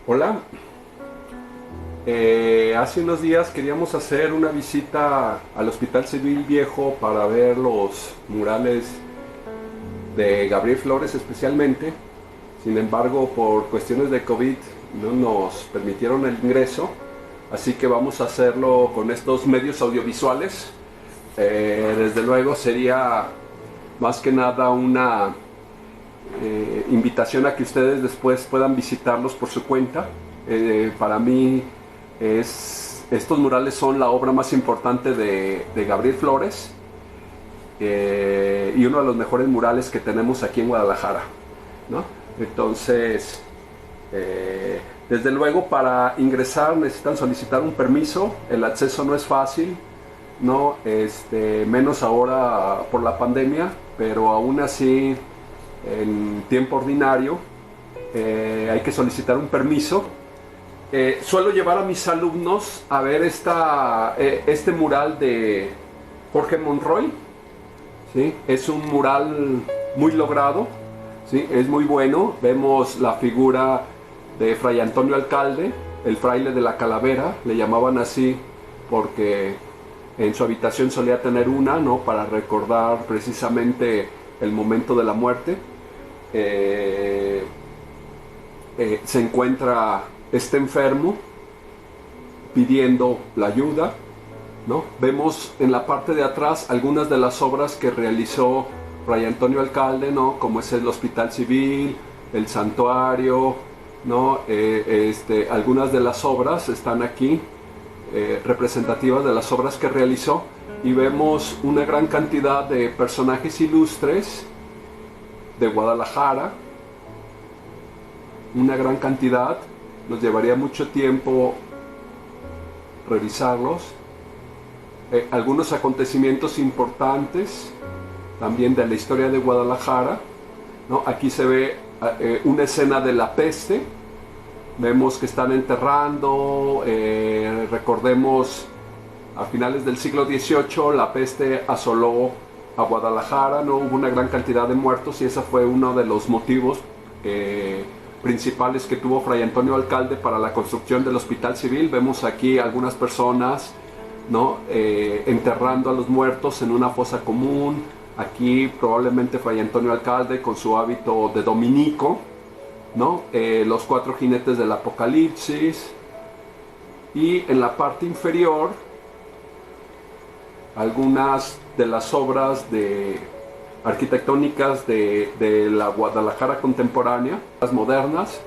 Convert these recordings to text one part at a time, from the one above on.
Hola, hace unos días queríamos hacer una visita al Hospital Civil Viejo para ver los murales de Gabriel Flores especialmente. Sin embargo, por cuestiones de COVID no nos permitieron el ingreso, así que vamos a hacerlo con estos medios audiovisuales. Desde luego sería más que nada una invitación a que ustedes después puedan visitarlos por su cuenta. Para mí estos murales son la obra más importante de Gabriel Flores, y uno de los mejores murales que tenemos aquí en Guadalajara, ¿no? Entonces, desde luego para ingresar necesitan solicitar un permiso, el acceso no es fácil, ¿no? Menos ahora por la pandemia, pero aún así en tiempo ordinario hay que solicitar un permiso. Suelo llevar a mis alumnos a ver este mural de Jorge Monroy, ¿sí? Es un mural muy logrado, ¿sí? Es muy bueno. Vemos la figura de Fray Antonio Alcalde, el fraile de la calavera, le llamaban así porque en su habitación solía tener una, ¿no? Para recordar precisamente el momento de la muerte. Se encuentra este enfermo pidiendo la ayuda, ¿no? Vemos en la parte de atrás algunas de las obras que realizó Fray Antonio Alcalde, ¿no? Como es el Hospital Civil, el Santuario, ¿no? Algunas de las obras están aquí, representativas de las obras que realizó, y vemos una gran cantidad de personajes ilustres de Guadalajara, una gran cantidad. Nos llevaría mucho tiempo revisarlos. Algunos acontecimientos importantes también de la historia de Guadalajara, ¿no? Aquí se ve una escena de la peste. Vemos que están enterrando, recordemos, a finales del siglo XVIII la peste asoló a Guadalajara, ¿no? Hubo una gran cantidad de muertos y ese fue uno de los motivos principales que tuvo Fray Antonio Alcalde para la construcción del Hospital Civil. Vemos aquí algunas personas, ¿no? Enterrando a los muertos en una fosa común. Aquí probablemente Fray Antonio Alcalde con su hábito de dominico, ¿no? Los cuatro jinetes del Apocalipsis. Y en la parte inferior algunas de las obras arquitectónicas de la Guadalajara contemporánea, las modernas,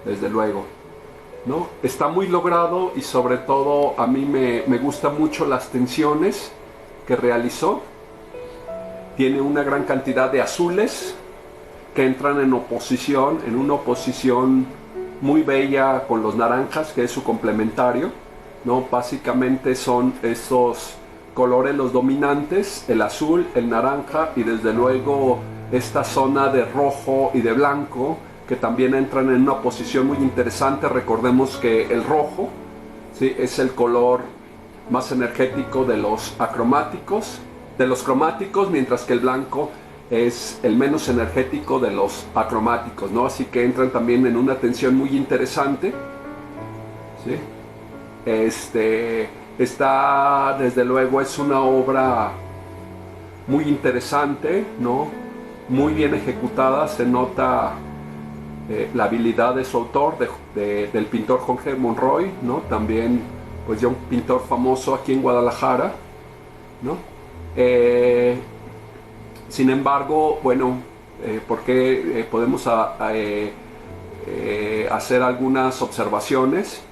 desde luego, ¿no? Está muy logrado y sobre todo a mí me gustan mucho las tensiones que realizó. Tiene una gran cantidad de azules que entran en oposición, en una oposición muy bella con los naranjas, que es su complementario, ¿no? Básicamente son esos colores los dominantes, el azul, el naranja y desde luego esta zona de rojo y de blanco que también entran en una posición muy interesante. Recordemos que el rojo, ¿sí? Es el color más energético de los cromáticos, mientras que el blanco es el menos energético de los acromáticos, ¿no? Así que entran también en una tensión muy interesante, ¿sí? Está, desde luego, es una obra muy interesante, ¿no? Muy bien ejecutada, se nota la habilidad de su autor, del pintor Jorge Monroy, ¿no? También, pues ya un pintor famoso aquí en Guadalajara, ¿no? Sin embargo, bueno, porque podemos hacer algunas observaciones.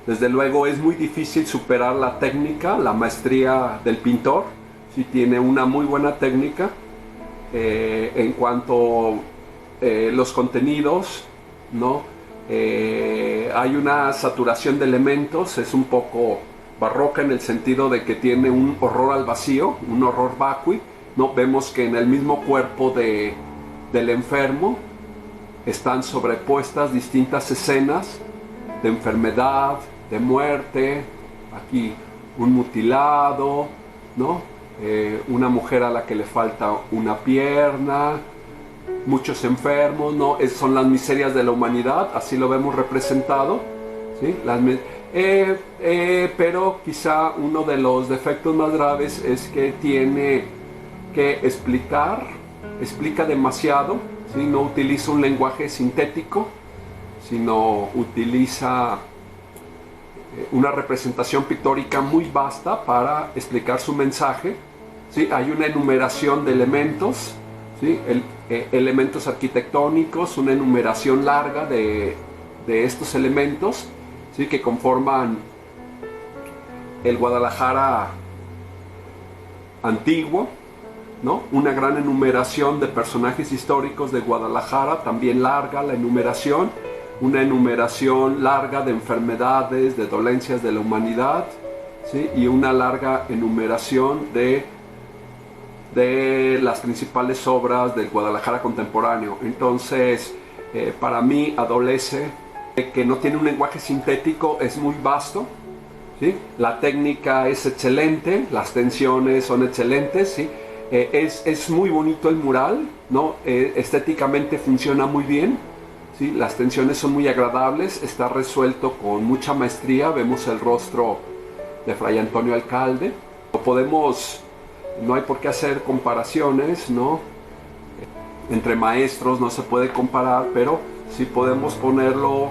Desde luego es muy difícil superar la técnica, la maestría del pintor. Sí, tiene una muy buena técnica en cuanto los contenidos, ¿no? Hay una saturación de elementos, es un poco barroca en el sentido de que tiene un horror al vacío, un horror vacui, ¿no? Vemos que en el mismo cuerpo del enfermo están sobrepuestas distintas escenas de enfermedad, de muerte. Aquí un mutilado, ¿no? Una mujer a la que le falta una pierna, muchos enfermos, ¿no? Son las miserias de la humanidad, así lo vemos representado, ¿sí? Pero quizá uno de los defectos más graves es que tiene que explica demasiado, ¿sí? No utiliza un lenguaje sintético, sino utiliza una representación pictórica muy vasta para explicar su mensaje, ¿sí? Hay una enumeración de elementos, ¿sí? Elementos arquitectónicos, una enumeración larga de estos elementos, ¿sí? Que conforman el Guadalajara antiguo, ¿no? Una gran enumeración de personajes históricos de Guadalajara, también larga la enumeración, una enumeración larga de enfermedades, de dolencias de la humanidad, ¿sí? Y una larga enumeración de las principales obras del Guadalajara contemporáneo. Entonces, para mí adolece que no tiene un lenguaje sintético, es muy vasto, ¿sí? La técnica es excelente, las tensiones son excelentes, ¿sí? Es muy bonito el mural, ¿no? Estéticamente funciona muy bien, ¿sí? Las tensiones son muy agradables, está resuelto con mucha maestría, vemos el rostro de Fray Antonio Alcalde. No hay por qué hacer comparaciones, ¿no? Entre maestros no se puede comparar, pero sí podemos ponerlo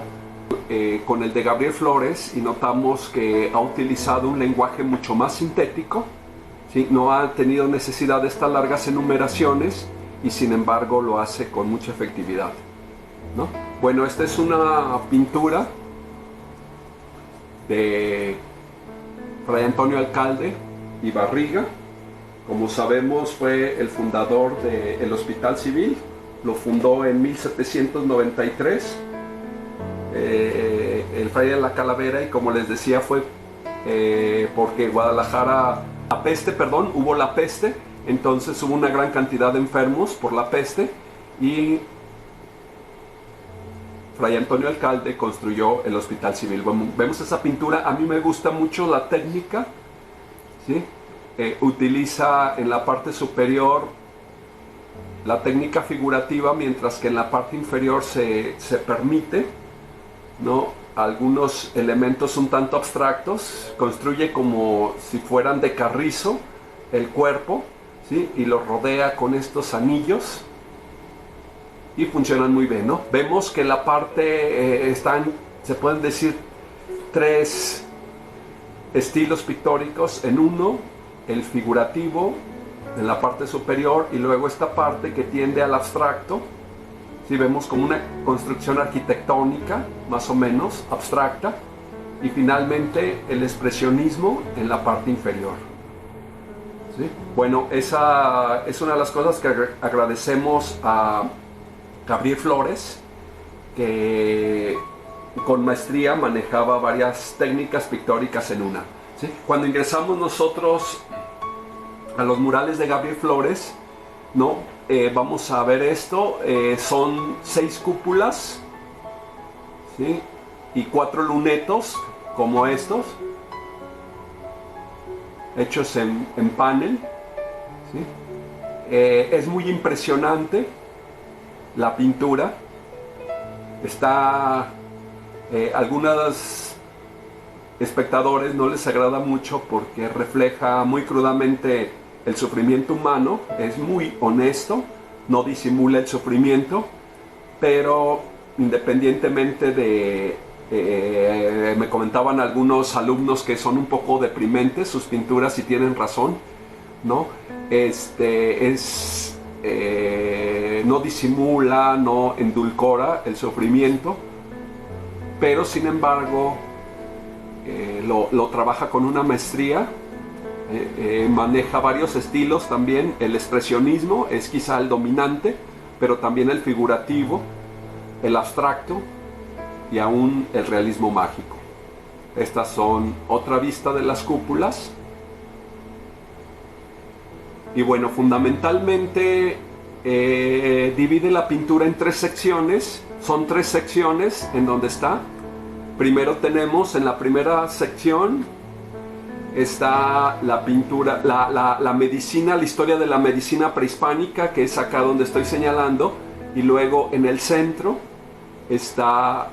con el de Gabriel Flores, y notamos que ha utilizado un lenguaje mucho más sintético, ¿sí? No ha tenido necesidad de estas largas enumeraciones y sin embargo lo hace con mucha efectividad, ¿no? Bueno, esta es una pintura de Fray Antonio Alcalde y Barriga. Como sabemos, fue el fundador del Hospital Civil, lo fundó en 1793, el Fray de la Calavera, y como les decía fue porque Guadalajara, hubo la peste, entonces hubo una gran cantidad de enfermos por la peste y Fray Antonio Alcalde construyó el Hospital Civil. Vemos esa pintura, a mí me gusta mucho la técnica, ¿sí? Utiliza en la parte superior la técnica figurativa, mientras que en la parte inferior se permite, ¿no? Algunos elementos un tanto abstractos, construye como si fueran de carrizo el cuerpo, ¿sí? Y lo rodea con estos anillos y funcionan muy bien, ¿no? Vemos que en la parte se pueden decir, tres estilos pictóricos en uno: el figurativo en la parte superior y luego esta parte que tiende al abstracto. Sí, vemos como una construcción arquitectónica más o menos abstracta, y finalmente el expresionismo en la parte inferior, ¿sí? Bueno, esa es una de las cosas que agradecemos a Gabriel Flores, que con maestría manejaba varias técnicas pictóricas en una, ¿sí? Cuando ingresamos nosotros a los murales de Gabriel Flores, ¿no? Vamos a ver esto, son 6 cúpulas, ¿sí? Y 4 lunetos como estos, hechos en panel, ¿sí? Es muy impresionante la pintura. Algunos espectadores no les agrada mucho porque refleja muy crudamente el sufrimiento humano, es muy honesto, no disimula el sufrimiento, pero independientemente me comentaban algunos alumnos que son un poco deprimentes sus pinturas, y tienen razón, ¿no? No disimula, no endulcora el sufrimiento, pero sin embargo lo trabaja con una maestría. Maneja varios estilos también. El expresionismo es quizá el dominante, pero también el figurativo, el abstracto y aún el realismo mágico. Estas son otra vista de las cúpulas. Y bueno, fundamentalmente divide la pintura en 3 secciones. Son 3 secciones en donde está. Primero tenemos en la primera sección está la pintura, la medicina, la historia de la medicina prehispánica, que es acá donde estoy señalando, Y luego en el centro está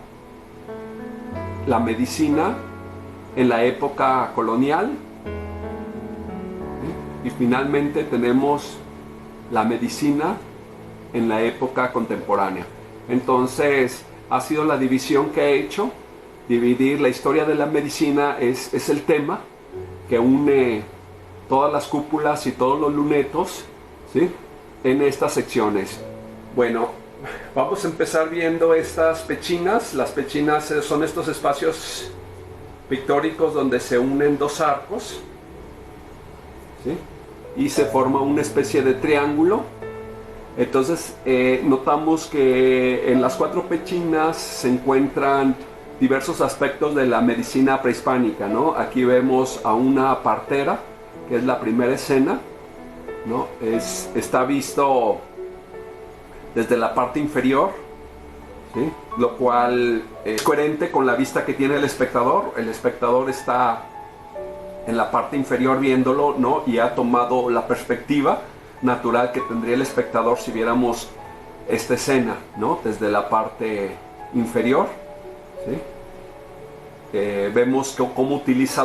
la medicina en la época colonial. Y finalmente tenemos la medicina en la época contemporánea. Entonces ha sido la división que he hecho. Dividir la historia de la medicina es el tema que une todas las cúpulas y todos los lunetos, ¿sí?, en estas secciones. Bueno, vamos a empezar viendo estas pechinas. Las pechinas son estos espacios pictóricos donde se unen dos arcos, ¿sí?, y se forma una especie de triángulo. Entonces notamos que en las cuatro pechinas se encuentran diversos aspectos de la medicina prehispánica, ¿no? Aquí vemos a una partera, que es la primera escena, ¿no? Está visto desde la parte inferior, ¿sí?, lo cual es coherente con la vista que tiene el espectador. El espectador está en la parte inferior viéndolo, ¿no?, y ha tomado la perspectiva natural que tendría el espectador si viéramos esta escena, ¿no?, desde la parte inferior, ¿sí? Vemos cómo utiliza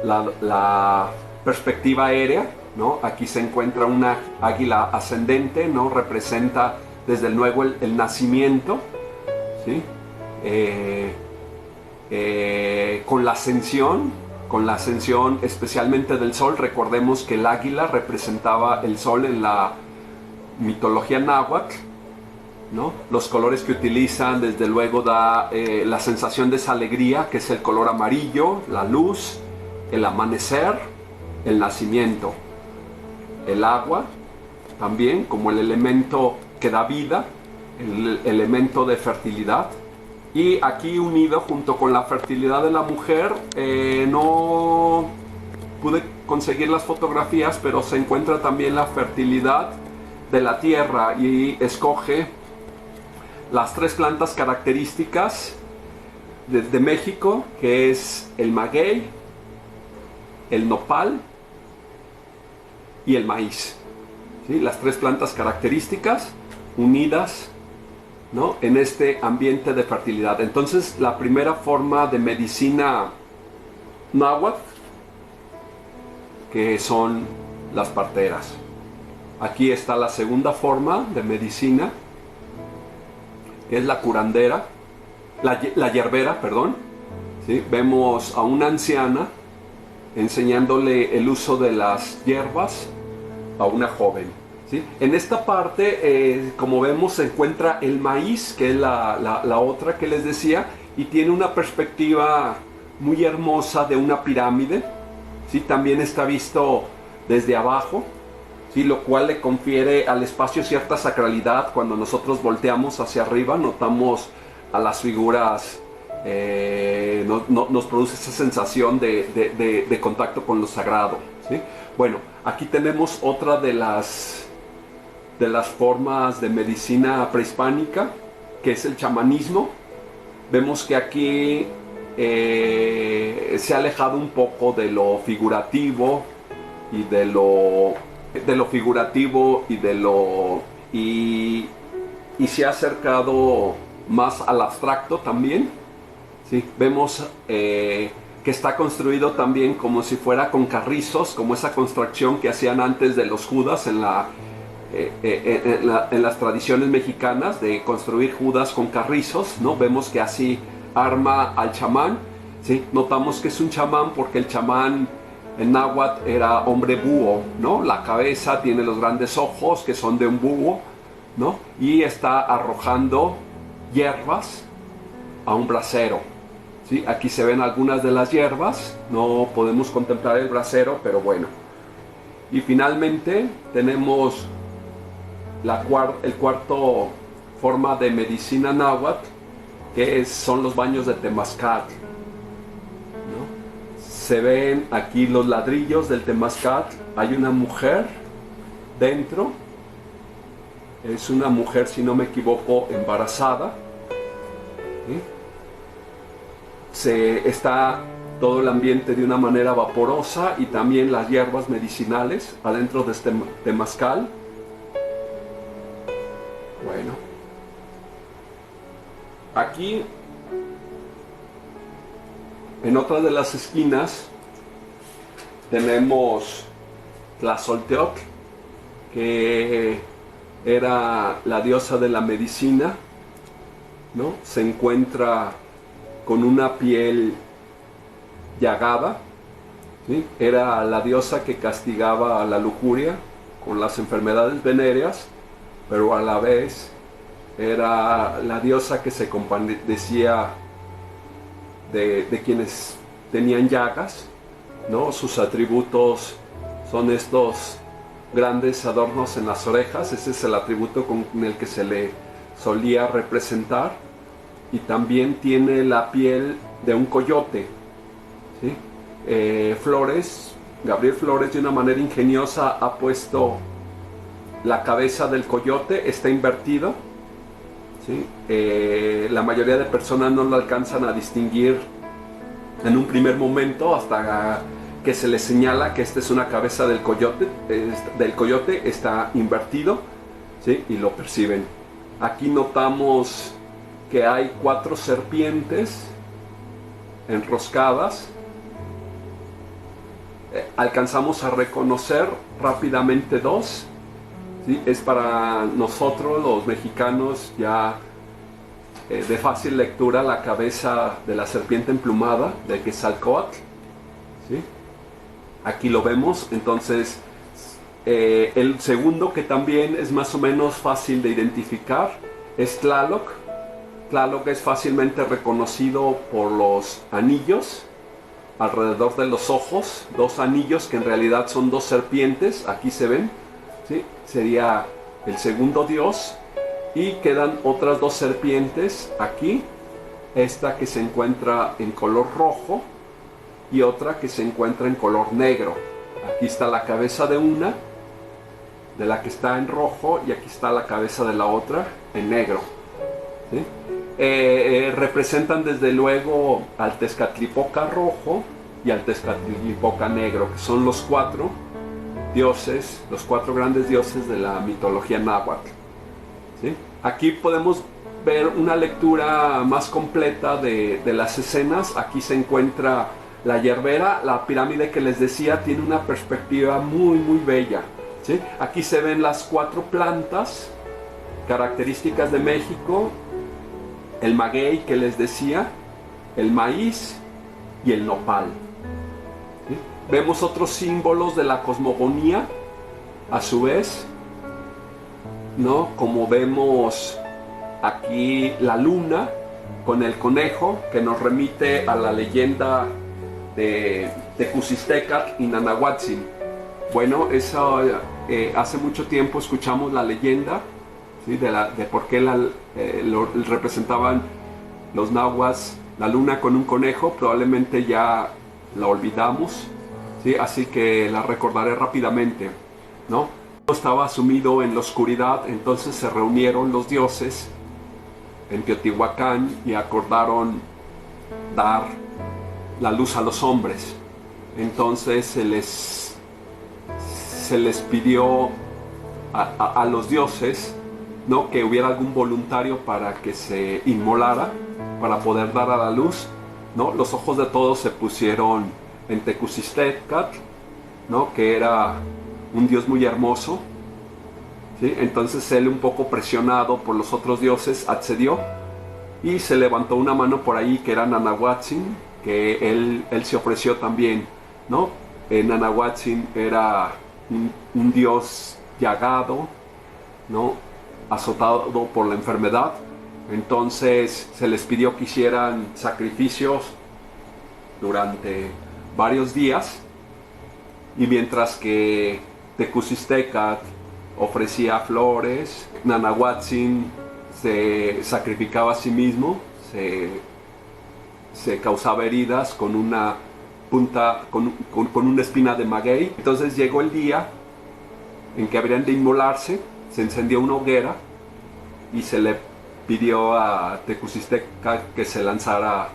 la perspectiva aérea, ¿no? Aquí se encuentra una águila ascendente, ¿no? Representa desde luego el nacimiento, ¿sí? Con la ascensión especialmente del sol. Recordemos que el águila representaba el sol en la mitología náhuatl, ¿no? Los colores que utilizan desde luego da la sensación de esa alegría, que es el color amarillo, la luz, el amanecer, el nacimiento. El agua también como el elemento que da vida, el elemento de fertilidad. Y aquí unido junto con la fertilidad de la mujer, no pude conseguir las fotografías, pero se encuentra también la fertilidad de la tierra, y escoge las tres plantas características de México, que es el maguey, el nopal y el maíz, ¿sí? Las tres plantas características unidas, ¿no?, en este ambiente de fertilidad. Entonces, la primera forma de medicina náhuatl, que son las parteras. Aquí está la segunda forma de medicina, que es la curandera, la yerbera, perdón, ¿sí? Vemos a una anciana enseñándole el uso de las hierbas a una joven, ¿sí? En esta parte, como vemos, se encuentra el maíz, que es la otra que les decía, y tiene una perspectiva muy hermosa de una pirámide, ¿sí? También está visto desde abajo, ¿sí?, lo cual le confiere al espacio cierta sacralidad. Cuando nosotros volteamos hacia arriba, notamos a las figuras, nos produce esa sensación de contacto con lo sagrado, ¿sí? Bueno, aquí tenemos otra de las formas de medicina prehispánica, que es el chamanismo. Vemos que aquí se ha alejado un poco de lo figurativo y de lo figurativo y se ha acercado más al abstracto también, ¿sí? Vemos que está construido también como si fuera con carrizos, como esa construcción que hacían antes de los judas en las tradiciones mexicanas, de construir judas con carrizos, ¿no? Vemos que así arma al chamán, ¿sí? Notamos que es un chamán porque el chamán en náhuatl era hombre búho, ¿no? La cabeza tiene los grandes ojos que son de un búho, ¿no? Y está arrojando hierbas a un brasero, ¿sí? Aquí se ven algunas de las hierbas, no podemos contemplar el brasero, pero bueno. Y finalmente tenemos el cuarto forma de medicina náhuatl, que son los baños de temazcal, ¿no? Se ven aquí los ladrillos del temazcal, hay una mujer dentro, es una mujer, si no me equivoco, embarazada, ¿sí? Está todo el ambiente de una manera vaporosa, y también las hierbas medicinales adentro de este temazcal. Bueno, Bueno, aquí en otra de las esquinas tenemos Tlazolteotl, que era la diosa de la medicina, ¿no? Se encuentra con una piel llagada, ¿sí? Era la diosa que castigaba a la lujuria con las enfermedades venéreas, pero a la vez era la diosa que se compadecía de quienes tenían llagas, ¿no? Sus atributos son estos grandes adornos en las orejas, ese es el atributo con el que se le solía representar, y también tiene la piel de un coyote, ¿sí? Gabriel Flores, de una manera ingeniosa, ha puesto la cabeza del coyote, está invertido, ¿sí? La mayoría de personas no lo alcanzan a distinguir en un primer momento hasta que se les señala que esta es una cabeza del coyote, está invertido, ¿sí? Y lo perciben. Aquí notamos que hay 4 serpientes enroscadas. Alcanzamos a reconocer rápidamente 2, ¿sí? Es para nosotros los mexicanos ya de fácil lectura la cabeza de la serpiente emplumada de Quetzalcóatl, ¿sí? Aquí lo vemos. Entonces el segundo, que también es más o menos fácil de identificar, es Tlaloc. Tlaloc es fácilmente reconocido por los anillos alrededor de los ojos, 2 anillos que en realidad son 2 serpientes, aquí se ven, ¿sí? Sería el segundo dios. Y quedan otras 2 serpientes aquí, esta que se encuentra en color rojo y otra que se encuentra en color negro. Aquí está la cabeza de una, de la que está en rojo, y aquí está la cabeza de la otra en negro, ¿sí? Representan desde luego al Tezcatlipoca rojo y al Tezcatlipoca negro, que son los 4 dioses, los 4 grandes dioses de la mitología náhuatl, ¿sí? Aquí podemos ver una lectura más completa de las escenas. Aquí se encuentra la yerbera, la pirámide que les decía tiene una perspectiva muy muy bella, ¿sí? Aquí se ven las 4 plantas características de México: el maguey que les decía, el maíz y el nopal, ¿sí? Vemos otros símbolos de la cosmogonía a su vez, ¿no? Como vemos aquí la luna con el conejo, que nos remite a la leyenda de Tecusistecatl y Nanahuatzin. Bueno, hace mucho tiempo escuchamos la leyenda, ¿sí? de por qué representaban los nahuas la luna con un conejo. Probablemente ya la olvidamos, ¿sí? Así que la recordaré rápidamente, ¿no? Estaba sumido en la oscuridad, entonces se reunieron los dioses en Teotihuacán y acordaron dar la luz a los hombres. Entonces se les pidió a los dioses, ¿no? Que hubiera algún voluntario para que se inmolara para poder dar a la luz, ¿no? Los ojos de todos se pusieron en Tecusistecatl, ¿no? Que era un dios muy hermoso, ¿sí? Entonces él, un poco presionado por los otros dioses, accedió, y se levantó una mano por ahí que era Nanahuatzin, que él se ofreció también, ¿no? Nanahuatzin era un dios llagado, ¿no? Azotado por la enfermedad. Entonces se les pidió que hicieran sacrificios durante varios días, y mientras que Tecusistecatl ofrecía flores, Nanahuatzin se sacrificaba a sí mismo, se causaba heridas con una punta, con una espina de maguey. Entonces llegó el día en que habrían de inmolarse, se encendió una hoguera y se le pidió a Tecusistecatl que se lanzara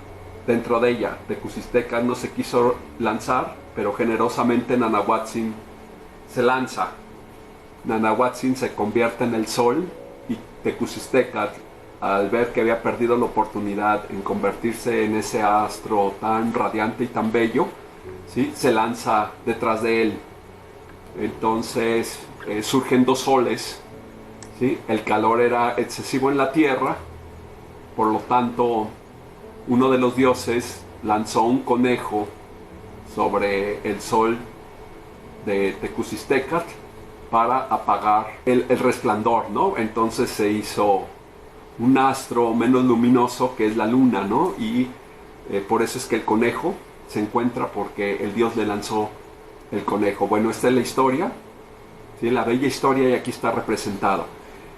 dentro de ella. Tecusistecatl no se quiso lanzar, pero generosamente Nanahuatzin se lanza. Nanahuatzin se convierte en el sol Tecusistecatl, al ver que había perdido la oportunidad en convertirse en ese astro tan radiante y tan bello, ¿sí?, se lanza detrás de él. Entonces surgen dos soles, ¿sí? El calor era excesivo en la tierra, por lo tanto uno de los dioses lanzó un conejo sobre el sol de Tecusistecatl para apagar el resplandor, ¿no? Entonces se hizo un astro menos luminoso, que es la luna, ¿no? Y por eso es que el conejo se encuentra, porque el dios le lanzó el conejo. Bueno, esta es la historia, ¿sí?, la bella historia, y aquí está representada.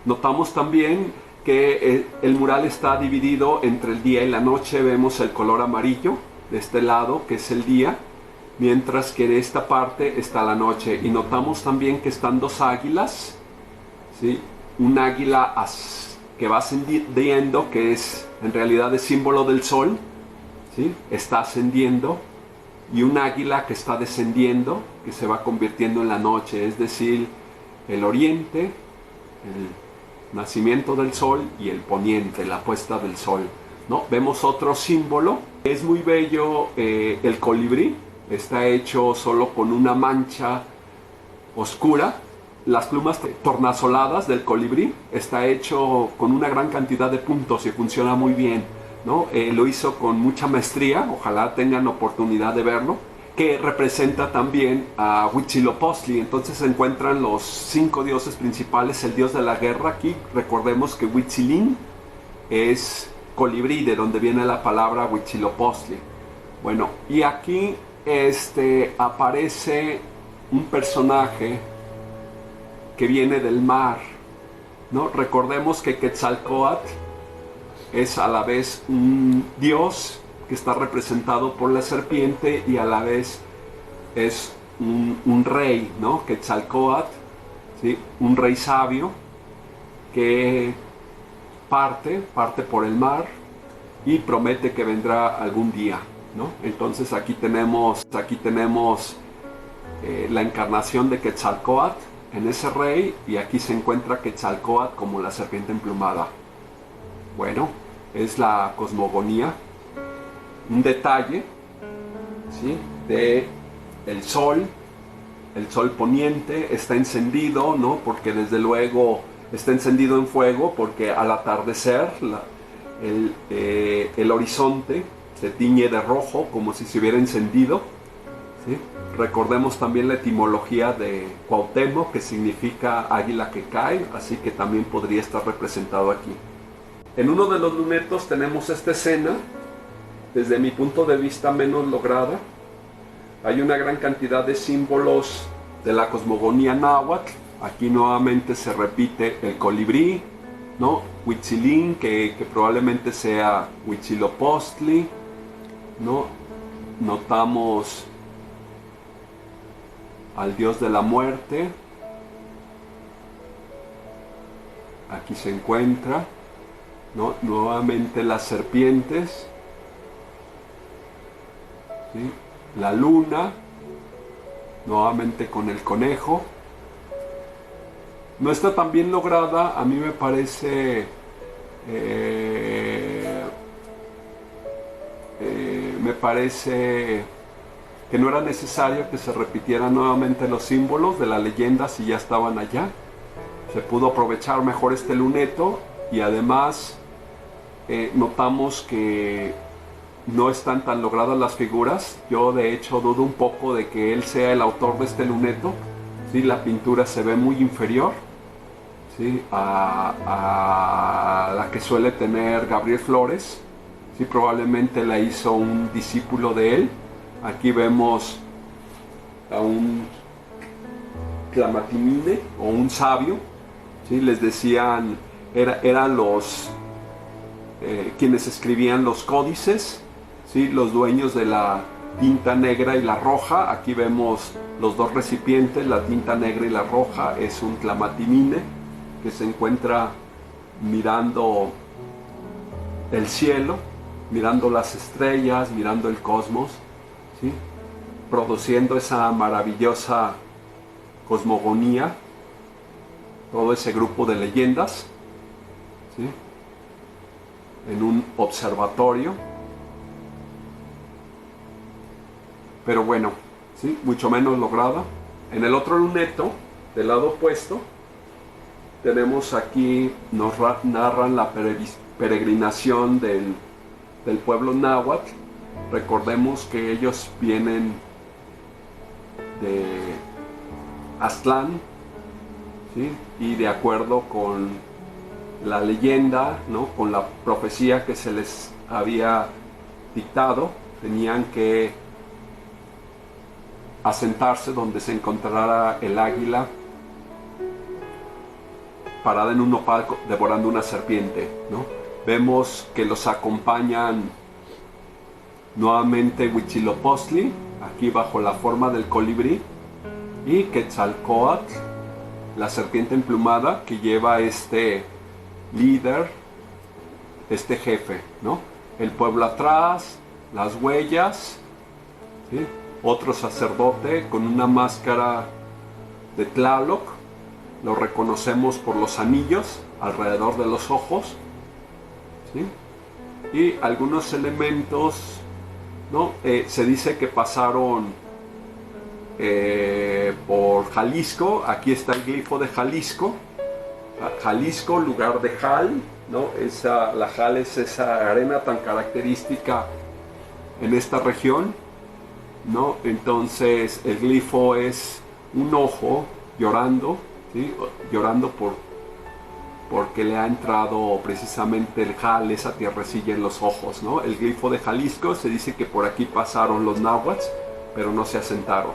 Notamos también que el mural está dividido entre el día y la noche. Vemos el color amarillo de este lado, que es el día, mientras que de esta parte está la noche. Y notamos también que están dos águilas, ¿sí? Un águila que va ascendiendo, que es en realidad el símbolo del sol, ¿sí?, está ascendiendo, y un águila que está descendiendo, que se va convirtiendo en la noche, es decir, el oriente, el nacimiento del sol, y el poniente, la puesta del sol, ¿no? Vemos otro símbolo. Es muy bello el colibrí. Está hecho solo con una mancha oscura. Las plumas tornasoladas del colibrí está hecho con una gran cantidad de puntos y funciona muy bien, ¿no? Lo hizo con mucha maestría, ojalá tengan oportunidad de verlo, que representa también a Huitzilopochtli. Entonces se encuentran los 5 dioses principales, el dios de la guerra. Aquí recordemos que Huitzilin es colibrí, de donde viene la palabra Huitzilopochtli. Bueno, y aquí aparece un personaje que viene del mar, ¿no? Recordemos que Quetzalcóatl es a la vez un dios que está representado por la serpiente, y a la vez es un rey, ¿no? Quetzalcóatl, ¿sí?, un rey sabio que parte por el mar y promete que vendrá algún día, ¿no? Entonces aquí tenemos la encarnación de Quetzalcóatl en ese rey, y aquí se encuentra Quetzalcóatl como la serpiente emplumada. Bueno, es la cosmogonía, un detalle, ¿sí?, de el sol poniente está encendido, ¿no? Porque desde luego está encendido en fuego, porque al atardecer el horizonte se tiñe de rojo, como si se hubiera encendido, ¿sí? Recordemos también la etimología de Cuauhtémoc, que significa águila que cae, así que también podría estar representado aquí. En uno de los lunetos tenemos esta escena, desde mi punto de vista menos lograda. Hay una gran cantidad de símbolos de la cosmogonía náhuatl. Aquí nuevamente se repite el colibrí, ¿no? Huitzilin, que probablemente sea Huitzilopochtli, ¿no? Notamos al dios de la muerte. Aquí se encuentra, ¿no? Nuevamente las serpientes, ¿sí? La luna, nuevamente con el conejo. No está tan bien lograda, a mí me parece que no era necesario que se repitieran nuevamente los símbolos de la leyenda si ya estaban allá. Se pudo aprovechar mejor este luneto, y además notamos que no están tan logradas las figuras. Yo de hecho dudo un poco de que él sea el autor de este luneto, ¿sí? La pintura se ve muy inferior, ¿sí?, a la que suele tener Gabriel Flores, ¿sí? Probablemente la hizo un discípulo de él. Aquí vemos a un clamatimine o un sabio, ¿sí? Les decían, eran los quienes escribían los códices, ¿sí?, los dueños de la tinta negra y la roja. Aquí vemos los dos recipientes, la tinta negra y la roja. Es un clamatimine que se encuentra mirando el cielo, mirando las estrellas, mirando el cosmos, ¿sí?, produciendo esa maravillosa cosmogonía, todo ese grupo de leyendas. ¿sí? En un observatorio. Pero bueno, ¿sí? Mucho menos lograda. En el otro luneto, del lado opuesto, tenemos aquí, nos narran la peregrinación del pueblo náhuatl. Recordemos que ellos vienen de Aztlán, ¿sí? Y de acuerdo con la leyenda, ¿no? Con la profecía que se les había dictado, tenían que asentarse donde se encontrara el águila parada en un nopal devorando una serpiente, ¿no? Vemos que los acompañan nuevamente Huitzilopochtli, aquí bajo la forma del colibrí, y Quetzalcóatl, la serpiente emplumada que lleva este líder, este jefe, ¿no? El pueblo atrás, las huellas, ¿sí? Otro sacerdote con una máscara de Tlaloc, lo reconocemos por los anillos alrededor de los ojos, ¿sí? Y algunos elementos, ¿no? Se dice que pasaron por Jalisco. Aquí está el glifo de Jalisco. Jalisco, lugar de Jal, ¿no? La Jal es esa arena tan característica en esta región, ¿no? Entonces el glifo es un ojo llorando, ¿sí? Llorando porque le ha entrado precisamente el Jal, esa tierrecilla en los ojos, ¿no? El glifo de Jalisco, se dice que por aquí pasaron los náhuatl, pero no se asentaron,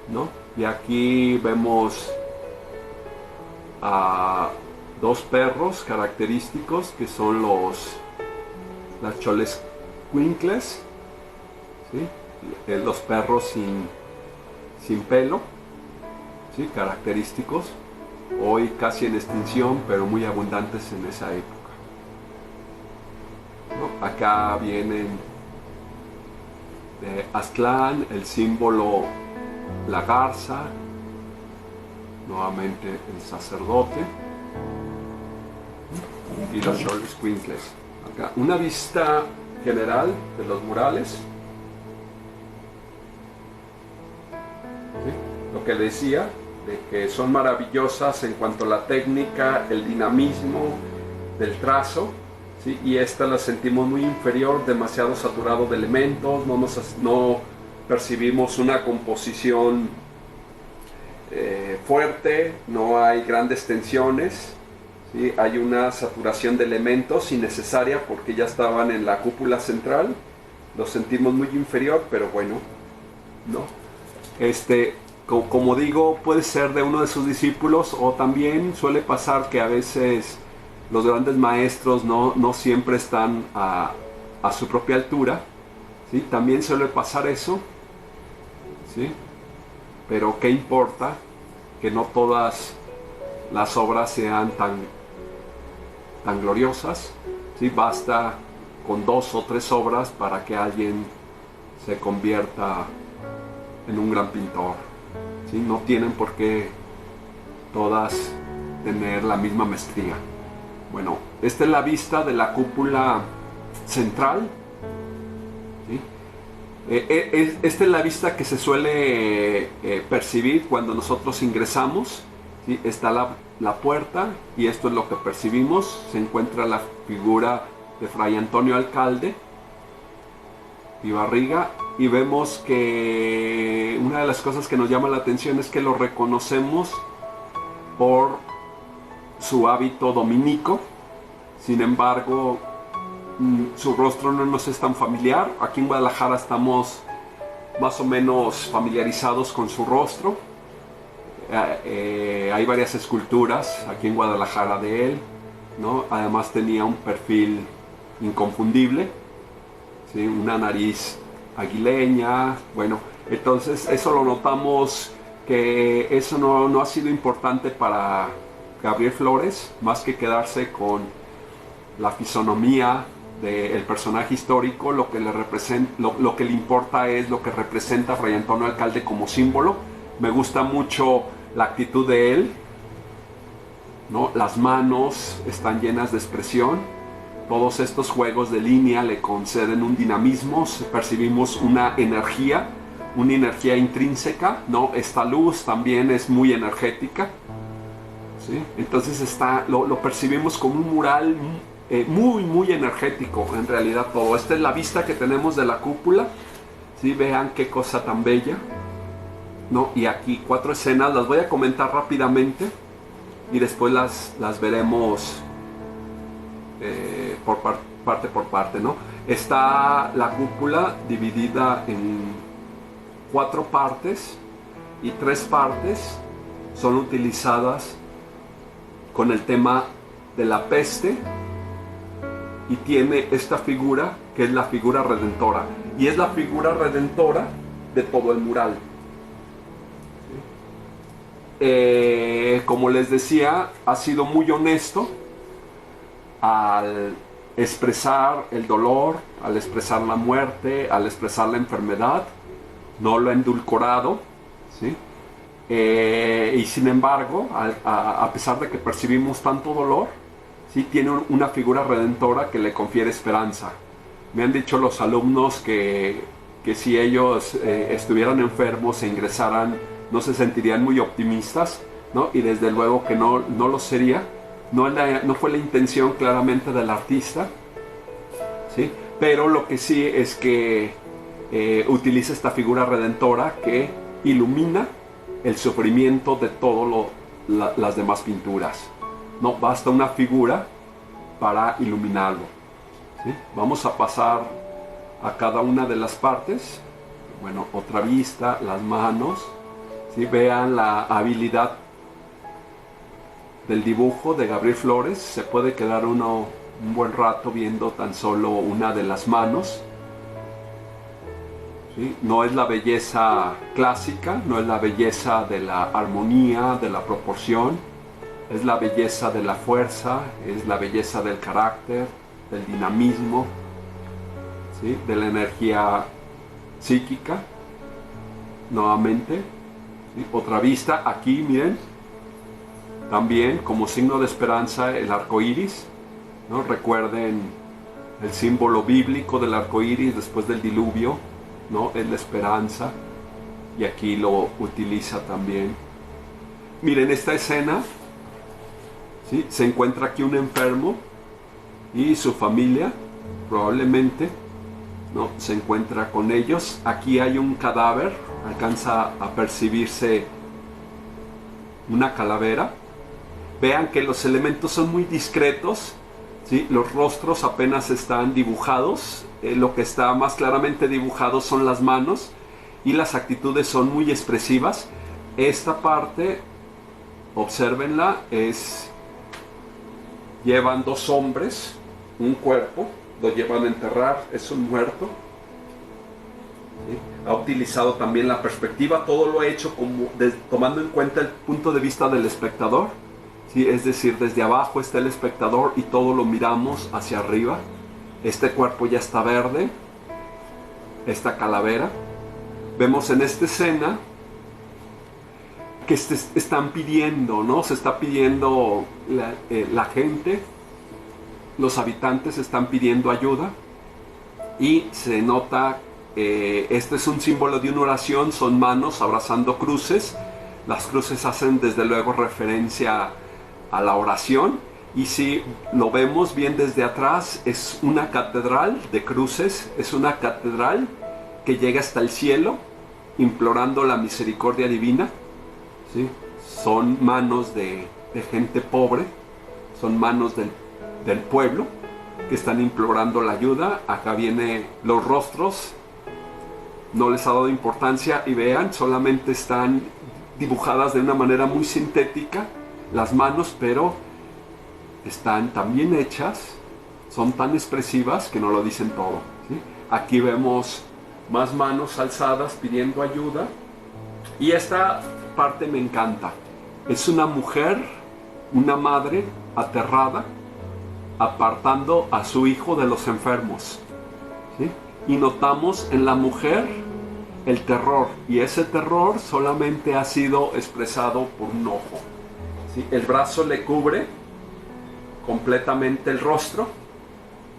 ¿no? Y aquí vemos a dos perros característicos que son las Xolescuincles, ¿sí? Los perros sin pelo, ¿sí? Característicos, hoy casi en extinción, pero muy abundantes en esa época, ¿no? Acá vienen de Aztlán, el símbolo, la garza, nuevamente el sacerdote y los Xolescuincles. Acá una vista general de los murales, ¿sí? Lo que decía de que son maravillosas en cuanto a la técnica, el dinamismo del trazo, ¿sí? Y esta la sentimos muy inferior, demasiado saturado de elementos, no percibimos una composición fuerte, no hay grandes tensiones, ¿sí? Hay una saturación de elementos innecesaria porque ya estaban en la cúpula central, lo sentimos muy inferior, pero bueno, ¿no? Como digo, puede ser de uno de sus discípulos, o también suele pasar que a veces los grandes maestros no siempre están a su propia altura, ¿sí? También suele pasar eso, ¿sí? Pero ¿qué importa? Que no todas las obras sean tan gloriosas, ¿sí? Basta con 2 o 3 obras para que alguien se convierta en un gran pintor, ¿sí? No tienen por qué todas tener la misma maestría. Bueno, esta es la vista de la cúpula central, ¿sí? Esta es la vista que se suele percibir cuando nosotros ingresamos, ¿sí? Está la puerta y esto es lo que percibimos. Se encuentra la figura de Fray Antonio Alcalde y Barriga, y vemos que una de las cosas que nos llama la atención es que lo reconocemos por su hábito dominico. Sin embargo, su rostro no nos es tan familiar. Aquí en Guadalajara estamos más o menos familiarizados con su rostro. Hay varias esculturas aquí en Guadalajara de él, ¿no? Además tenía un perfil inconfundible, ¿sí? Una nariz aguileña. Bueno, entonces eso lo notamos, que eso no ha sido importante para Gabriel Flores, más que quedarse con la fisonomía del personaje histórico. Lo que le importa es lo que representa Fray Antonio Alcalde como símbolo. Me gusta mucho la actitud de él, ¿no? Las manos están llenas de expresión. Todos estos juegos de línea le conceden un dinamismo, percibimos una energía intrínseca, ¿no? Esta luz también es muy energética, ¿sí? Entonces lo percibimos como un mural muy energético, en realidad todo. Esta es la vista que tenemos de la cúpula, ¿sí? Vean qué cosa tan bella, ¿no? Y aquí 4 escenas, las voy a comentar rápidamente y después las veremos parte por parte, ¿no? Está la cúpula dividida en 4 partes y 3 partes son utilizadas con el tema de la peste y tiene esta figura que es la figura redentora y es la figura redentora de todo el mural. Como les decía, ha sido muy honesto al expresar el dolor, al expresar la muerte, al expresar la enfermedad, no lo ha endulcorado, ¿sí? Y sin embargo, a pesar de que percibimos tanto dolor, ¿sí? Tiene una figura redentora que le confiere esperanza. Me han dicho los alumnos que si ellos estuvieran enfermos e ingresaran, no se sentirían muy optimistas, ¿no? Y desde luego que no lo sería. No fue la intención claramente del artista, ¿sí? Pero lo que sí es que utiliza esta figura redentora que ilumina el sufrimiento de todas las demás pinturas. No basta una figura para iluminarlo, ¿sí? Vamos a pasar a cada una de las partes. Bueno, otra vista, las manos, ¿sí? Vean la habilidad del dibujo de Gabriel Flores. Se puede quedar uno un buen rato viendo tan solo una de las manos, ¿sí? No es la belleza clásica, no es la belleza de la armonía, de la proporción, es la belleza de la fuerza, es la belleza del carácter, del dinamismo, ¿sí? De la energía psíquica. Nuevamente, ¿sí? Otra vista, aquí miren, también como signo de esperanza el arco iris, ¿no? Recuerden el símbolo bíblico del arco iris después del diluvio, ¿no? Es la esperanza, y aquí lo utiliza también. Miren esta escena, ¿sí? Se encuentra aquí un enfermo y su familia probablemente, ¿no? Se encuentra con ellos. Aquí hay un cadáver, alcanza a percibirse una calavera. Vean que los elementos son muy discretos, ¿sí? Los rostros apenas están dibujados, lo que está más claramente dibujado son las manos y las actitudes son muy expresivas. Esta parte, obsérvenla, llevan 2 hombres, un cuerpo, lo llevan a enterrar, es un muerto, ¿sí? Ha utilizado también la perspectiva, todo lo ha hecho tomando en cuenta el punto de vista del espectador. ¿Sí? Es decir, desde abajo está el espectador y todo lo miramos hacia arriba. Este cuerpo ya está verde, esta calavera. Vemos en esta escena que están pidiendo, ¿no? Se está pidiendo la gente, los habitantes están pidiendo ayuda y se nota, este es un símbolo de una oración, son manos abrazando cruces. Las cruces hacen desde luego referencia a la oración, y si lo vemos bien desde atrás es una catedral de cruces, es una catedral que llega hasta el cielo implorando la misericordia divina, ¿sí? Son manos de gente pobre, son manos del pueblo que están implorando la ayuda. Acá vienen los rostros, no les ha dado importancia, y vean, solamente están dibujadas de una manera muy sintética las manos, pero están tan bien hechas, son tan expresivas que no lo dicen todo, ¿sí? Aquí vemos más manos alzadas pidiendo ayuda, y esta parte me encanta. Es una mujer, una madre aterrada, apartando a su hijo de los enfermos, ¿sí? Y notamos en la mujer el terror, y ese terror solamente ha sido expresado por un ojo, ¿sí? El brazo le cubre completamente el rostro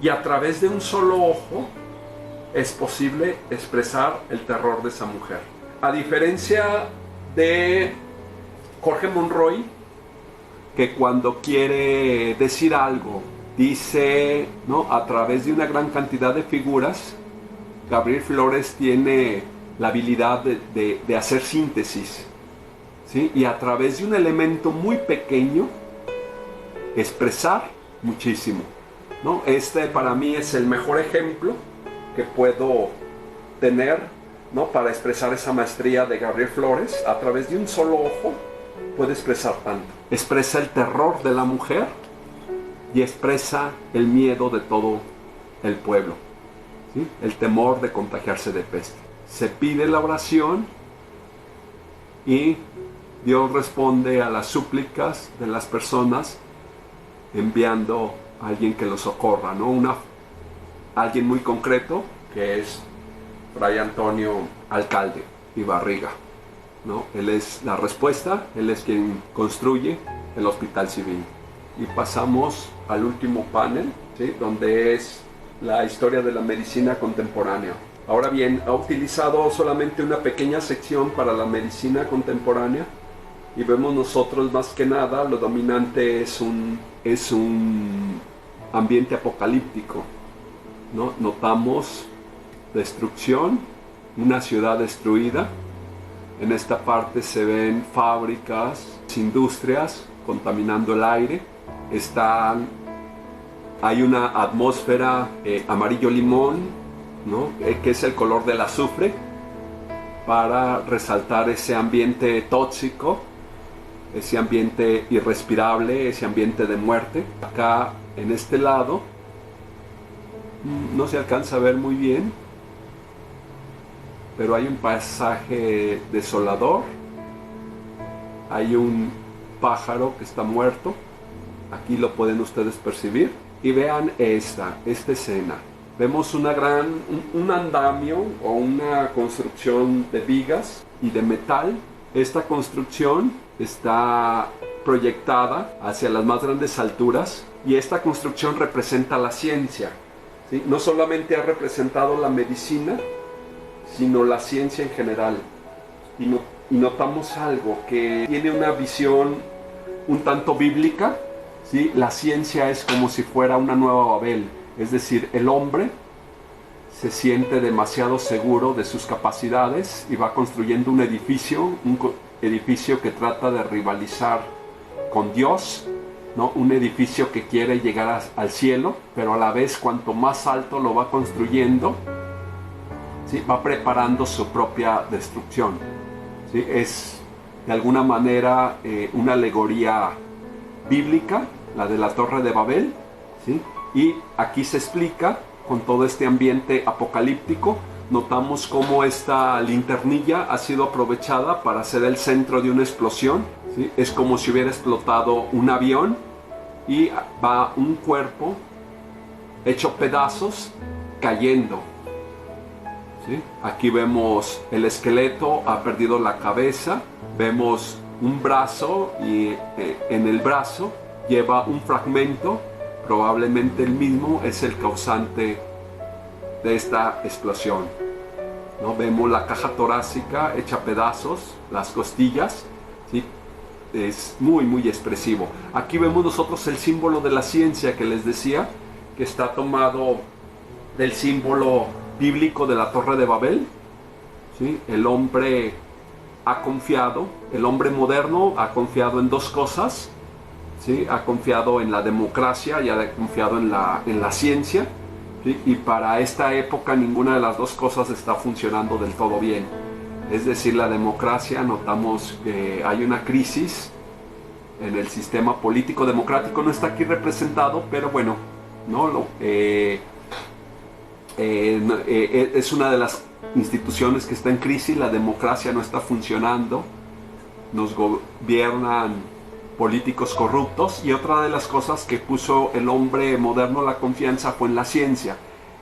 y a través de un solo ojo es posible expresar el terror de esa mujer. A diferencia de Jorge Monroy, que cuando quiere decir algo dice, ¿no?, a través de una gran cantidad de figuras, Gabriel Flores tiene la habilidad de hacer síntesis, ¿sí? Y a través de un elemento muy pequeño expresar muchísimo, ¿no? Este para mí es el mejor ejemplo que puedo tener, ¿no?, para expresar esa maestría de Gabriel Flores. A través de un solo ojo puede expresar tanto. Expresa el terror de la mujer y expresa el miedo de todo el pueblo, ¿sí? El temor de contagiarse de peste. Se pide la oración y Dios responde a las súplicas de las personas enviando a alguien que los socorra, ¿no? Alguien muy concreto, que es Fray Antonio Alcalde y Barriga, ¿no? Él es la respuesta, él es quien construye el Hospital Civil. Y pasamos al último panel, ¿sí?, donde es la historia de la medicina contemporánea. Ahora bien, ha utilizado solamente una pequeña sección para la medicina contemporánea y vemos nosotros más que nada lo dominante es un ambiente apocalíptico, ¿no? Notamos destrucción, una ciudad destruida. En esta parte se ven fábricas, industrias contaminando el aire. Hay una atmósfera amarillo limón, ¿no?, que es el color del azufre, para resaltar ese ambiente tóxico, ese ambiente irrespirable, ese ambiente de muerte. Acá en este lado no se alcanza a ver muy bien, pero hay un paisaje desolador, hay un pájaro que está muerto, aquí lo pueden ustedes percibir, y vean esta escena. Vemos un andamio o una construcción de vigas y de metal. Esta construcción está proyectada hacia las más grandes alturas y esta construcción representa la ciencia, ¿sí? No solamente ha representado la medicina, sino la ciencia en general. Y notamos algo que tiene una visión un tanto bíblica, ¿sí? La ciencia es como si fuera una nueva Babel, es decir, el hombre se siente demasiado seguro de sus capacidades y va construyendo un edificio que trata de rivalizar con Dios, ¿no? Un edificio que quiere llegar al cielo, pero a la vez cuanto más alto lo va construyendo, ¿sí?, va preparando su propia destrucción, ¿sí? Es de alguna manera una alegoría bíblica, la de la Torre de Babel, ¿sí? Y aquí se explica con todo este ambiente apocalíptico. Notamos cómo esta linternilla ha sido aprovechada para ser el centro de una explosión, ¿sí? Es como si hubiera explotado un avión y va un cuerpo hecho pedazos cayendo, ¿sí? Aquí vemos el esqueleto, ha perdido la cabeza, vemos un brazo y en el brazo lleva un fragmento, probablemente el mismo es el causante de esta explosión, ¿no? Vemos la caja torácica hecha pedazos, las costillas, ¿sí? Es muy expresivo. Aquí vemos nosotros el símbolo de la ciencia que les decía, que está tomado del símbolo bíblico de la Torre de Babel, ¿sí? El hombre ha confiado, el hombre moderno ha confiado en dos cosas, ¿sí? Ha confiado en la democracia y ha confiado en la ciencia, ¿sí? Y para esta época ninguna de las dos cosas está funcionando del todo bien. Es decir, la democracia, notamos que hay una crisis en el sistema político democrático, no está aquí representado, pero bueno, ¿no? Es una de las instituciones que está en crisis, la democracia no está funcionando, nos gobiernan políticos corruptos, y otra de las cosas que puso el hombre moderno la confianza fue en la ciencia.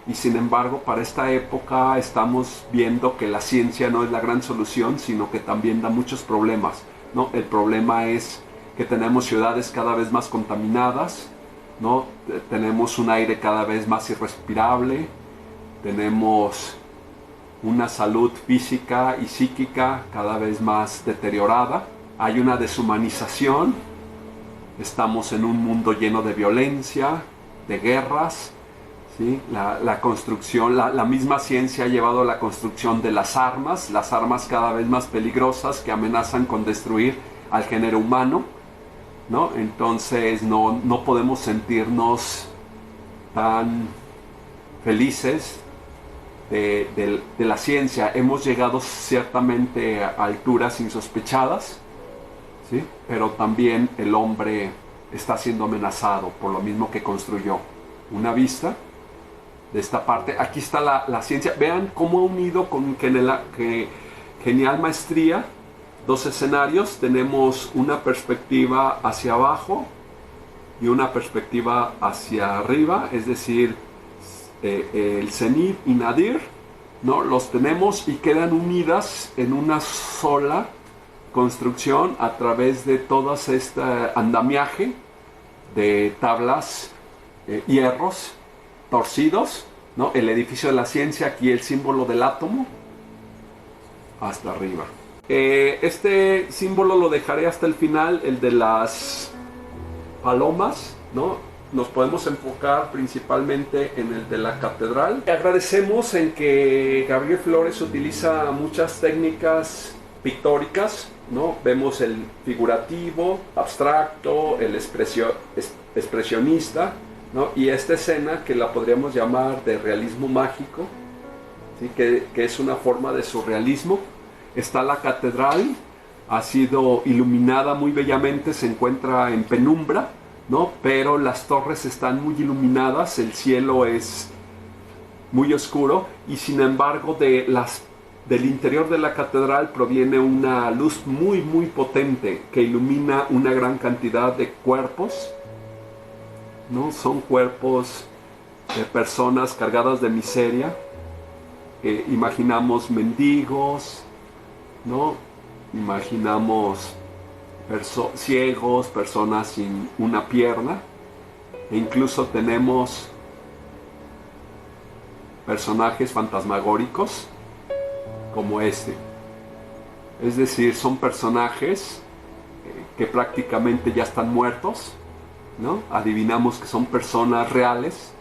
Y sin embargo, para esta época estamos viendo que la ciencia no es la gran solución, sino que también da muchos problemas, ¿no? El problema es que tenemos ciudades cada vez más contaminadas, ¿no? Tenemos un aire cada vez más irrespirable, tenemos una salud física y psíquica cada vez más deteriorada, hay una deshumanización, estamos en un mundo lleno de violencia, de guerras, ¿sí? La construcción, la misma ciencia ha llevado a la construcción de las armas cada vez más peligrosas que amenazan con destruir al género humano, ¿no? Entonces no podemos sentirnos tan felices de la ciencia. Hemos llegado ciertamente a alturas insospechadas, ¿sí? Pero también el hombre está siendo amenazado por lo mismo que construyó. Una vista de esta parte. Aquí está la ciencia. Vean cómo ha unido con genial maestría dos escenarios. Tenemos una perspectiva hacia abajo y una perspectiva hacia arriba, es decir, el cenit y nadir, ¿no? Los tenemos y quedan unidas en una sola construcción a través de todo este andamiaje de tablas, hierros torcidos, ¿no? El edificio de la ciencia, aquí el símbolo del átomo, hasta arriba. Este símbolo lo dejaré hasta el final, el de las palomas, ¿no? Nos podemos enfocar principalmente en el de la catedral. Agradecemos en que Gabriel Flores utiliza muchas técnicas pictóricas, ¿no? Vemos el figurativo, abstracto, el expresionista, ¿no? Y esta escena que la podríamos llamar de realismo mágico, ¿sí? que es una forma de surrealismo. Está la catedral, ha sido iluminada muy bellamente, se encuentra en penumbra, ¿no? Pero las torres están muy iluminadas, el cielo es muy oscuro y sin embargo del interior de la catedral proviene una luz muy potente que ilumina una gran cantidad de cuerpos, ¿no? Son cuerpos de personas cargadas de miseria, imaginamos mendigos, ¿no? Imaginamos ciegos, personas sin una pierna, e incluso tenemos personajes fantasmagóricos como este. Es decir, son personajes que prácticamente ya están muertos, ¿no? Adivinamos que son personas reales,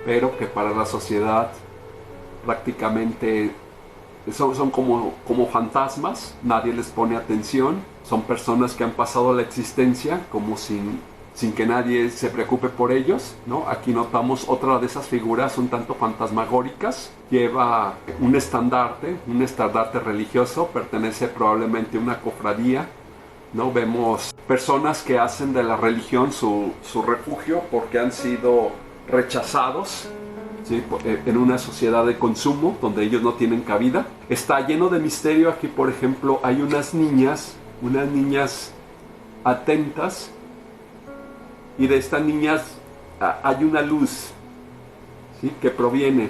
pero que para la sociedad prácticamente son como fantasmas, nadie les pone atención, son personas que han pasado la existencia como sin que nadie se preocupe por ellos, ¿no? Aquí notamos otra de esas figuras un tanto fantasmagóricas, lleva un estandarte religioso, pertenece probablemente a una cofradía, ¿no? Vemos personas que hacen de la religión su refugio porque han sido rechazados, ¿sí? En una sociedad de consumo donde ellos no tienen cabida. Está lleno de misterio. Aquí, por ejemplo, hay unas niñas atentas, y de estas niñas hay una luz, ¿sí? Que proviene.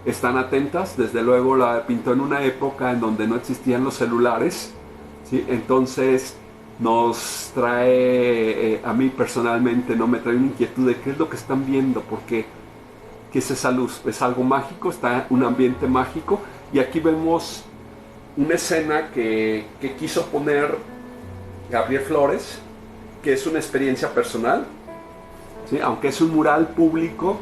Están atentas, desde luego la pintó en una época en donde no existían los celulares, ¿sí? Entonces nos trae, a mí personalmente, no me trae una inquietud de qué es lo que están viendo, porque ¿qué es esa luz? Es algo mágico, está un ambiente mágico, y aquí vemos una escena que quiso poner Gabriel Flores, que es una experiencia personal, ¿sí? Aunque es un mural público,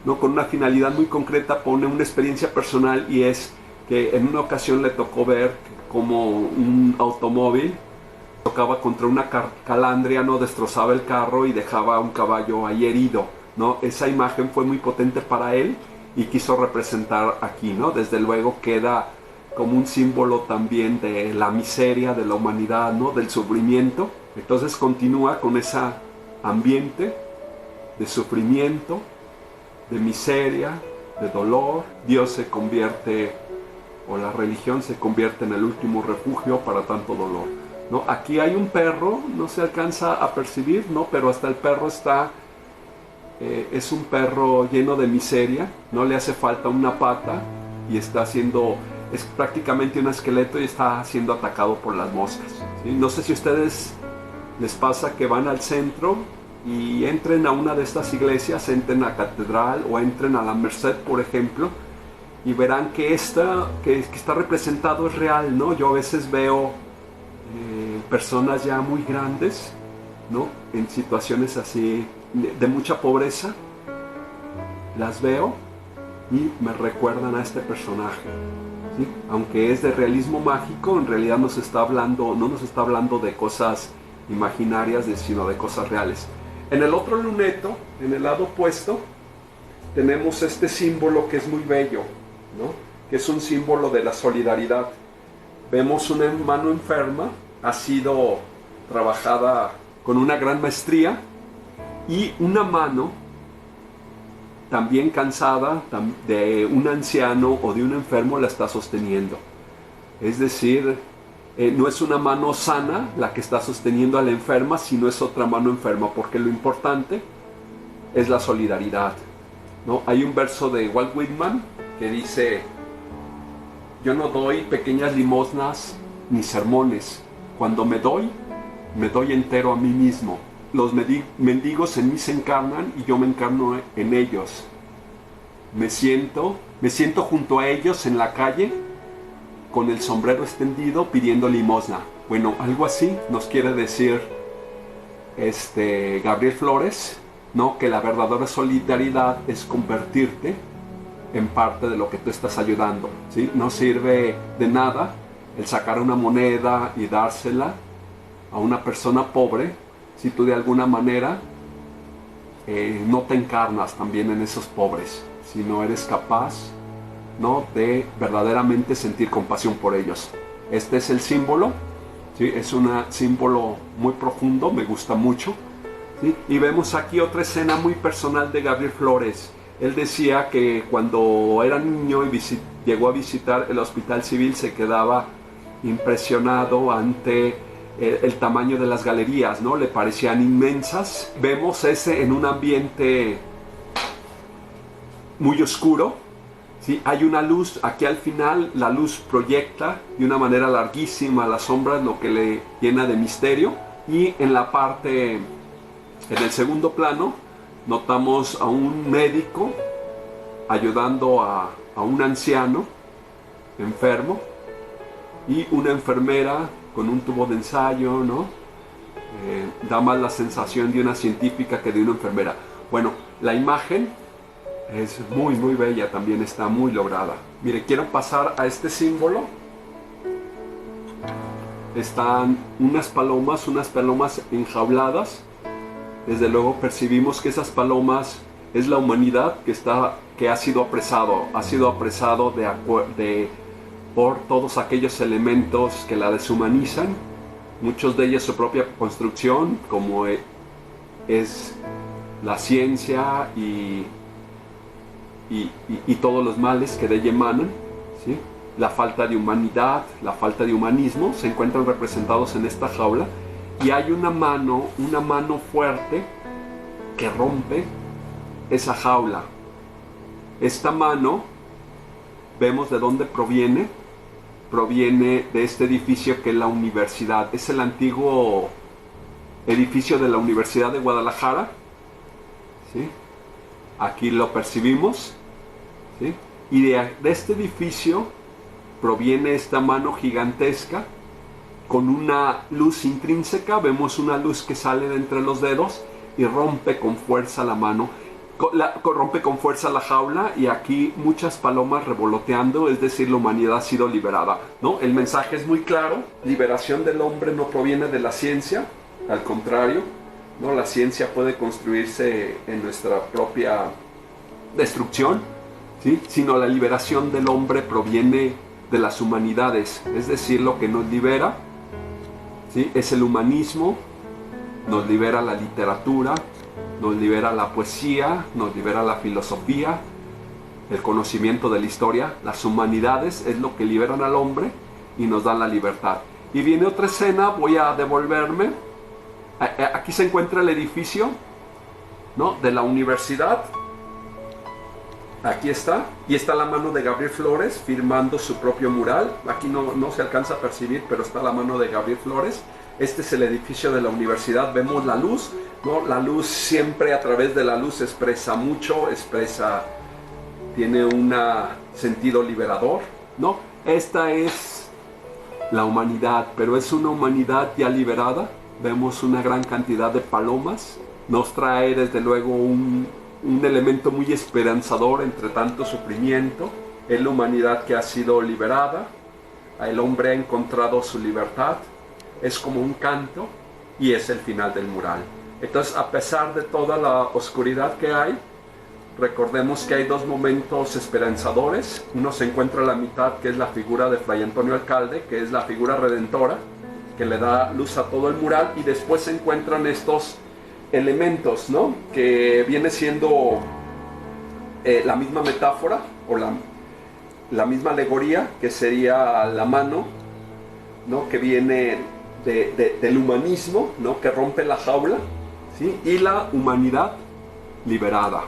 ¿no? Con una finalidad muy concreta, pone una experiencia personal, y es que en una ocasión le tocó ver como un automóvil tocaba contra una calandria, ¿no? Destrozaba el carro y dejaba a un caballo ahí herido, ¿no? Esa imagen fue muy potente para él y quiso representar aquí, ¿no? Desde luego queda como un símbolo también de la miseria de la humanidad, ¿no? Del sufrimiento. Entonces continúa con ese ambiente de sufrimiento, de miseria, de dolor. Dios se convierte, o la religión se convierte en el último refugio para tanto dolor, ¿no? Aquí hay un perro, no se alcanza a percibir, ¿no? Pero hasta el perro está, es un perro lleno de miseria, no le hace falta una pata y está siendo, es prácticamente un esqueleto y está siendo atacado por las moscas, ¿sí? No sé si ustedes les pasa que van al centro y entren a una de estas iglesias, entren a Catedral o entren a la Merced, por ejemplo, y verán que que está representado es real, ¿no? Yo a veces veo personas ya muy grandes, ¿no? En situaciones así de mucha pobreza, las veo y me recuerdan a este personaje, ¿sí? Aunque es de realismo mágico, en realidad no nos está hablando de cosas imaginarias, sino de cosas reales. En el otro luneto, en el lado opuesto, tenemos este símbolo que es muy bello, ¿no? Que es un símbolo de la solidaridad. Vemos una mano enferma, ha sido trabajada con una gran maestría, y una mano también cansada de un anciano o de un enfermo la está sosteniendo. Es decir, no es una mano sana la que está sosteniendo a la enferma, sino es otra mano enferma, porque lo importante es la solidaridad, ¿no? Hay un verso de Walt Whitman que dice: yo no doy pequeñas limosnas ni sermones, cuando me doy entero a mí mismo. Los mendigos en mí se encarnan y yo me encarno en ellos. Me siento junto a ellos en la calle con el sombrero extendido pidiendo limosna. Bueno, algo así nos quiere decir Gabriel Flores, ¿no? Que la verdadera solidaridad es convertirte en parte de lo que tú estás ayudando, ¿sí? No sirve de nada el sacar una moneda y dársela a una persona pobre si tú de alguna manera no te encarnas también en esos pobres, si no eres capaz, ¿no? de verdaderamente sentir compasión por ellos. Este es el símbolo, ¿sí? Es un símbolo muy profundo, me gusta mucho, ¿sí? Y vemos aquí otra escena muy personal de Gabriel Flores. Él decía que cuando era niño y llegó a visitar el Hospital Civil, se quedaba impresionado ante el tamaño de las galerías, ¿no? Le parecían inmensas. Vemos ese en un ambiente muy oscuro, ¿sí? Hay una luz aquí al final, la luz proyecta de una manera larguísima las sombras, lo que le llena de misterio. Y en la parte, en el segundo plano, notamos a un médico ayudando a un anciano enfermo y una enfermera con un tubo de ensayo, ¿no? Da más la sensación de una científica que de una enfermera. Bueno, la imagen es muy muy bella, también está muy lograda. Mire, quiero pasar a este símbolo. Están unas palomas enjauladas. Desde luego percibimos que esas palomas es la humanidad que ha sido apresado por todos aquellos elementos que la deshumanizan, muchos de ellos su propia construcción, como es la ciencia y todos los males que de ella emanan, ¿sí? La falta de humanidad, la falta de humanismo, se encuentran representados en esta jaula, y hay una mano fuerte que rompe esa jaula. Esta mano, vemos de dónde proviene de este edificio que es la universidad. Es el antiguo edificio de la Universidad de Guadalajara, ¿sí? Aquí lo percibimos, ¿sí? Y de este edificio proviene esta mano gigantesca con una luz intrínseca. Vemos una luz que sale de entre los dedos y rompe con fuerza la mano. Rompe con fuerza la jaula, y aquí muchas palomas revoloteando, es decir, la humanidad ha sido liberada, ¿no? El mensaje es muy claro: liberación del hombre no proviene de la ciencia, al contrario, ¿no? La ciencia puede construirse en nuestra propia destrucción, ¿sí? Sino la liberación del hombre proviene de las humanidades, es decir, lo que nos libera, ¿sí? Es el humanismo, nos libera la literatura, nos libera la poesía, nos libera la filosofía, el conocimiento de la historia. Las humanidades es lo que liberan al hombre y nos dan la libertad. Y viene otra escena, voy a devolverme. Aquí se encuentra el edificio, ¿no? De la universidad. Aquí está, y está la mano de Gabriel Flores firmando su propio mural. Aquí no se alcanza a percibir, pero está la mano de Gabriel Flores. Este es el edificio de la universidad, vemos la luz, ¿no? La luz siempre, a través de la luz expresa mucho, tiene un sentido liberador, ¿no? Esta es la humanidad, pero es una humanidad ya liberada. Vemos una gran cantidad de palomas, nos trae desde luego un elemento muy esperanzador entre tanto sufrimiento. Es la humanidad que ha sido liberada, el hombre ha encontrado su libertad, es como un canto y es el final del mural. Entonces, a pesar de toda la oscuridad que hay, recordemos que hay dos momentos esperanzadores. Uno se encuentra a la mitad, que es la figura de Fray Antonio Alcalde, que es la figura redentora, que le da luz a todo el mural, y después se encuentran estos elementos, ¿no? Que viene siendo la misma metáfora o la misma alegoría, que sería la mano, ¿no? Que viene del humanismo, ¿no? Que rompe la jaula, ¿sí? Y la humanidad liberada,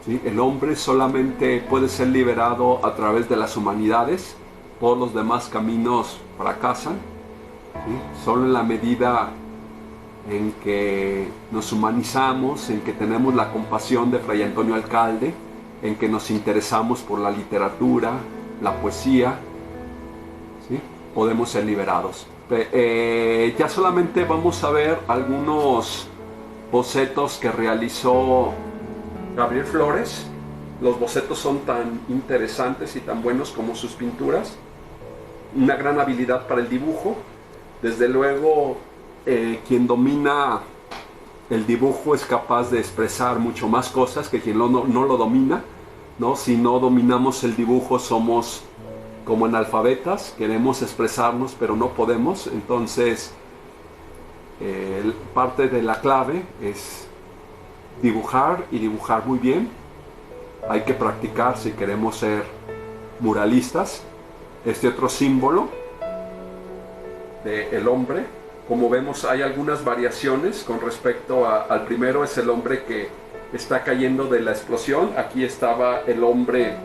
¿sí? El hombre solamente puede ser liberado a través de las humanidades, todos los demás caminos fracasan, ¿sí? Solo en la medida en que nos humanizamos, en que tenemos la compasión de Fray Antonio Alcalde, en que nos interesamos por la literatura, la poesía, ¿sí? Podemos ser liberados. Ya solamente vamos a ver algunos bocetos que realizó Gabriel Flores. Los bocetos son tan interesantes y tan buenos como sus pinturas. Una gran habilidad para el dibujo. Desde luego, quien domina el dibujo es capaz de expresar mucho más cosas que quien no lo domina, ¿no? Si no dominamos el dibujo, somos como analfabetas, queremos expresarnos pero no podemos. Entonces, parte de la clave es dibujar, y dibujar muy bien. Hay que practicar si queremos ser muralistas. Este otro símbolo del hombre, como vemos, hay algunas variaciones con respecto al primero. Es el hombre que está cayendo de la explosión. Aquí estaba el hombre,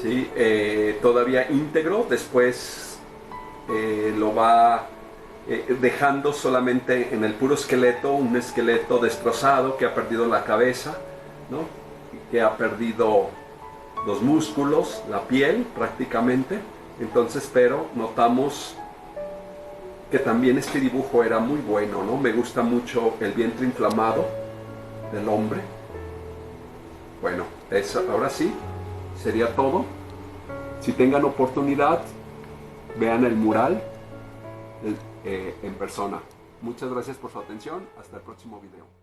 ¿sí? Todavía íntegro. Después lo va dejando solamente en el puro esqueleto, un esqueleto destrozado que ha perdido la cabeza, ¿no? Que ha perdido los músculos, la piel prácticamente. Entonces, pero notamos que también este dibujo era muy bueno, ¿no? Me gusta mucho el vientre inflamado del hombre. Bueno, ahora sí, sería todo. Si tengan oportunidad, vean el mural en persona. Muchas gracias por su atención. Hasta el próximo video.